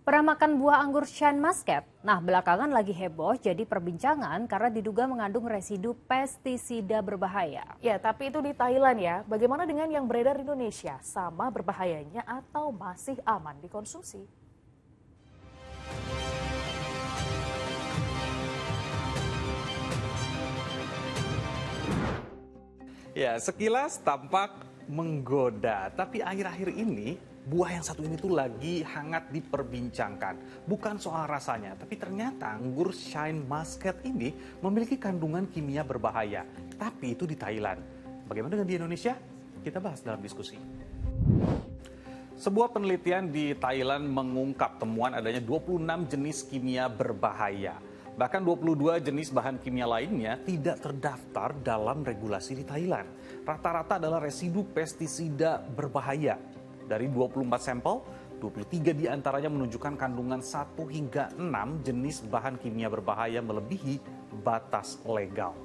Pernah makan buah anggur Shine Muscat? Nah, belakangan lagi heboh jadi perbincangan karena diduga mengandung residu pestisida berbahaya. Ya, tapi itu di Thailand ya. Bagaimana dengan yang beredar di Indonesia? Sama berbahayanya atau masih aman dikonsumsi? Ya, sekilas tampak menggoda, tapi akhir-akhir ini buah yang satu ini tuh lagi hangat diperbincangkan. Bukan soal rasanya, tapi ternyata anggur Shine Muscat ini memiliki kandungan kimia berbahaya. Tapi itu di Thailand. Bagaimana dengan di Indonesia? Kita bahas dalam diskusi. Sebuah penelitian di Thailand mengungkap temuan adanya 26 jenis kimia berbahaya. Bahkan 22 jenis bahan kimia lainnya tidak terdaftar dalam regulasi di Thailand. Rata-rata adalah residu pestisida berbahaya. Dari 24 sampel, 23 diantaranya menunjukkan kandungan 1 hingga 6 jenis bahan kimia berbahaya melebihi batas legal.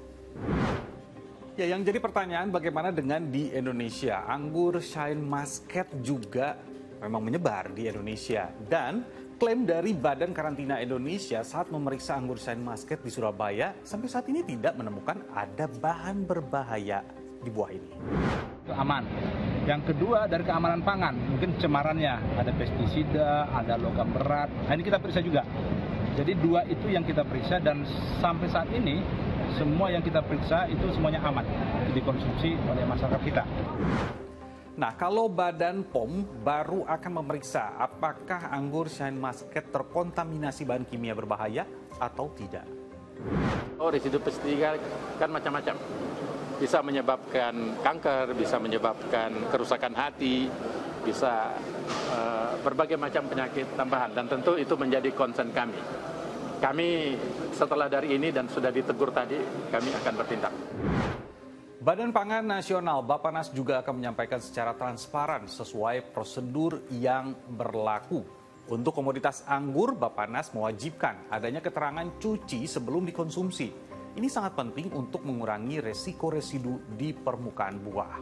Ya, yang jadi pertanyaan bagaimana dengan di Indonesia? Anggur Shine Muscat juga memang menyebar di Indonesia. Dan klaim dari Badan Karantina Indonesia saat memeriksa anggur Shine Muscat di Surabaya sampai saat ini tidak menemukan ada bahan berbahaya di buah ini. Aman. Yang kedua dari keamanan pangan, mungkin cemarannya, ada pestisida, ada logam berat. Nah, ini kita periksa juga. Jadi dua itu yang kita periksa dan sampai saat ini semua yang kita periksa itu semuanya aman dikonsumsi oleh masyarakat kita. Nah, kalau Badan POM baru akan memeriksa apakah anggur Shine Muscat terkontaminasi bahan kimia berbahaya atau tidak. Oh, residu pestisida kan macam-macam. Bisa menyebabkan kanker, bisa menyebabkan kerusakan hati, bisa berbagai macam penyakit tambahan. Dan tentu itu menjadi concern kami. Kami setelah dari ini dan sudah ditegur tadi, kami akan bertindak. Badan Pangan Nasional Bappenas juga akan menyampaikan secara transparan sesuai prosedur yang berlaku. Untuk komoditas anggur, Bappenas mewajibkan adanya keterangan cuci sebelum dikonsumsi. Ini sangat penting untuk mengurangi resiko residu di permukaan buah.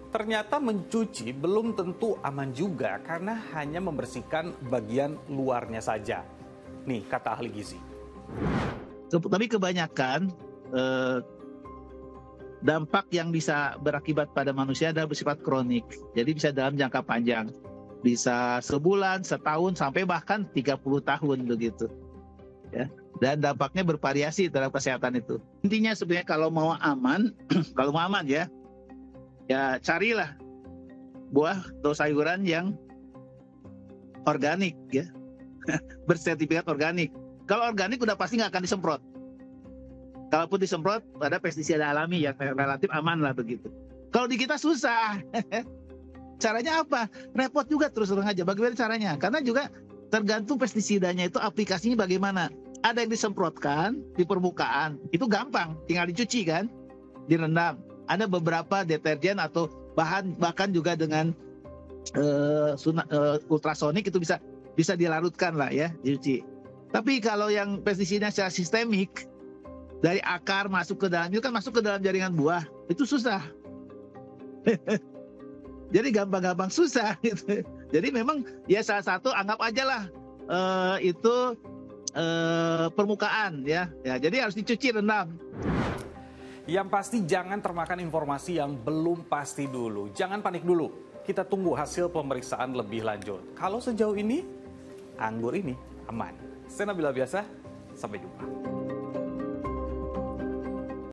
Ternyata mencuci belum tentu aman juga karena hanya membersihkan bagian luarnya saja. Nih kata ahli gizi. Tapi kebanyakan dampak yang bisa berakibat pada manusia adalah bersifat kronik. Jadi bisa dalam jangka panjang. Bisa sebulan, setahun, sampai bahkan 30 tahun begitu. Ya. Dan dampaknya bervariasi terhadap kesehatan itu. Intinya sebenarnya kalau mau aman, kalau mau aman ya carilah buah atau sayuran yang organik ya, bersertifikat organik. Kalau organik udah pasti nggak akan disemprot. Kalaupun disemprot ada pestisida alami yang relatif aman lah begitu. Kalau di kita susah. Caranya apa? Repot juga terus terang aja. Bagaimana caranya? Karena juga tergantung pestisidanya itu aplikasinya bagaimana. Ada yang disemprotkan di permukaan, itu gampang, tinggal dicuci kan, direndam. Ada beberapa deterjen atau bahan bahkan juga dengan ultrasonik itu bisa dilarutkan lah ya, dicuci. Tapi kalau yang pestisida secara sistemik dari akar masuk ke dalam itu kan masuk ke dalam jaringan buah, itu susah. Jadi gampang-gampang susah gitu. Jadi memang ya salah satu anggap aja lah itu permukaan ya, jadi harus dicuci rendam. Yang pasti jangan termakan informasi yang belum pasti dulu. Jangan panik dulu. Kita tunggu hasil pemeriksaan lebih lanjut. Kalau sejauh ini anggur ini aman. Saya Nabila Biasa, sampai jumpa.